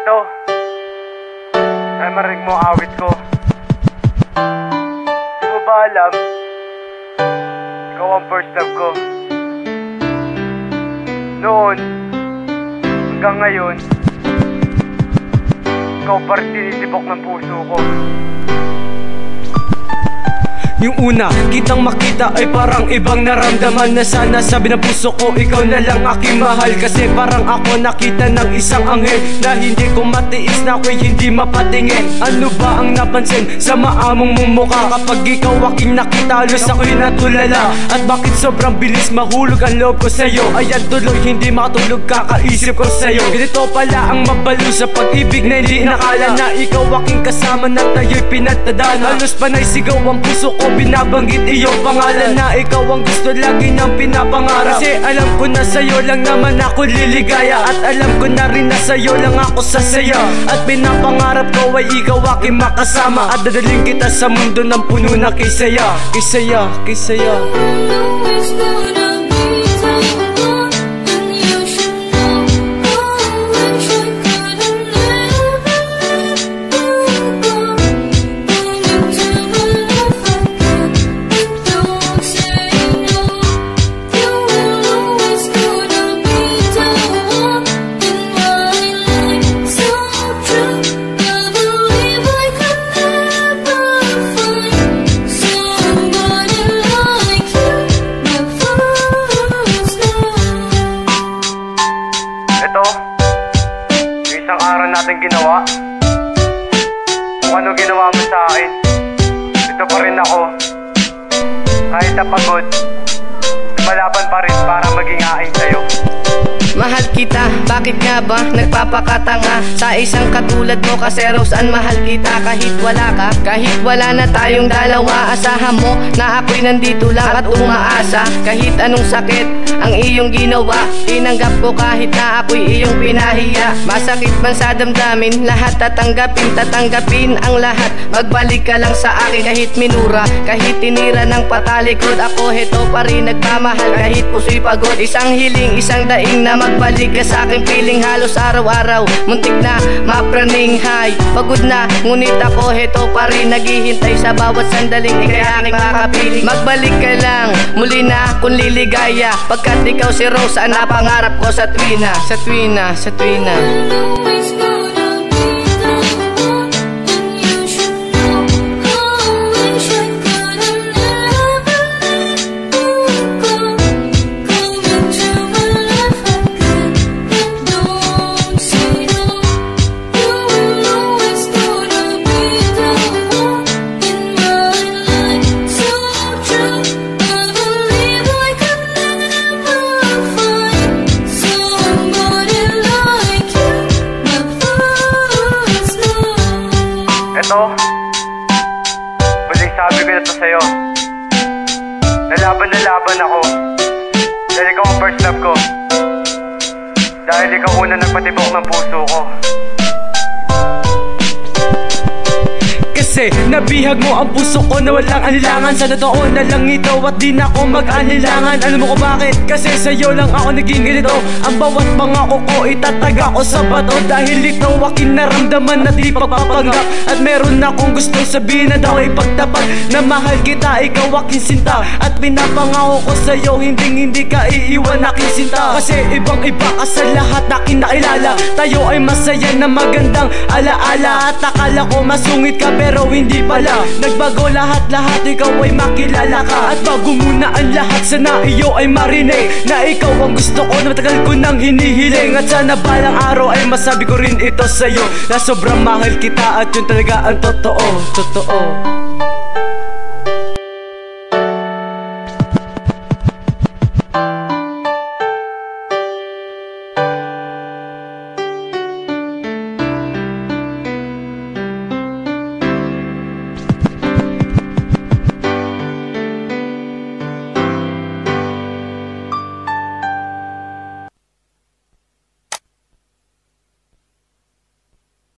Ito ay marinig mo awit ko. Di mo ba alam, ikaw ang first love ko. Noon hanggang ngayon, ikaw pa rin tinitibok ng puso ko. Yung una, kitang makita ay parang ibang naramdaman na sana sabi ng puso ko, ikaw na lang aking mahal. Kasi parang ako nakita ng isang anghel na hindi ko matiis na ako'y hindi mapatingin. Ano ba ang napansin sa maamong mong mukha? Kapag ikaw aking nakita, halos ako'y natulala. At bakit sobrang bilis mahulog ang loob ko sa'yo? Ayan tuloy, hindi makatulog, kakaisip ko sa'yo. Ganito pala ang mabalo sa pag-ibig na hindi nakala na ikaw aking kasama na tayo'y pinagtadhana. Halos panay sigaw ang puso ko, binabanggit iyong pangalan na ikaw ang gusto lagi nang pinapangarap. Kasi alam ko na sa'yo lang naman ako liligaya, at alam ko na rin na sa'yo lang ako sasaya. At pinapangarap ko ay ikaw aking makasama, at dadaling kita sa mundo ng puno na kisaya. Kisaya, kisaya. Yung isang araw natin ginawa, kung ano ginawa mo sa akin, ito pa rin ako. Kahit napagod, lumalaban pa rin para maging aking sa'yo. Mahal kita, bakit nga ba nagpapakatanga sa isang katulad mo? Kasi Roseanne, mahal kita kahit wala ka. Kahit wala na tayong dalawa, asahan mo na ako'y nandito lang at umaasa. Kahit anong sakit ang iyong ginawa, tinanggap ko kahit na ako'y iyong pinahiya. Masakit man sa damdamin, lahat tatanggapin ang lahat. Magbalik ka lang sa akin kahit minura, kahit tinira ng patalikod. Ako heto pa rin nagmamahal kahit puso'y pagod. Isang hiling, isang daing na magbalik ka sa akin, piling halos araw-araw. Muntik na mapraning high, pagod na, ngunit ako heto pa rin naghihintay sa bawat sandaling ikay aking makapiling. Magbalik ka lang, muli na kung liligaya, pagkat ikaw si Roseanne na pangarap ko sa tuwina. Sa tuwina, sa tuwina. Ito, muling sabi ko na ito sa'yo. Nalaban ako, dahil ikaw ang first love ko. Dahil ikaw una nagpatibok ng puso ko. Kasi nabihag mo ang puso ko na walang anilangan. Sa totoo na lang ito at di na ako mag-anilangan. Alam mo ko bakit? Kasi sa'yo lang ako naging ganito. Ang bawat pangako ko itataga ko sa bato, dahil ikaw aking naramdaman na di pagpapanggap. At meron akong gustong sabihin na daw ay pagtapat, na mahal kita, ikaw aking sinta. At pinapangako ko sa'yo, hindi ka iiwan aking sinta. Kasi ibang iba ka sa lahat aking nakilala. Tayo ay masaya na magandang alaala. At akala ko masungit ka pero hindi pala. Nagbago lahat, ikaw ay makilala ka. At bago muna ang lahat, sana iyo ay marinig na ikaw ang gusto ko na matagal ko nang hinihiling. At sana balang araw ay masabi ko rin ito sa'yo, na sobrang mahal kita at yun talaga ang totoo.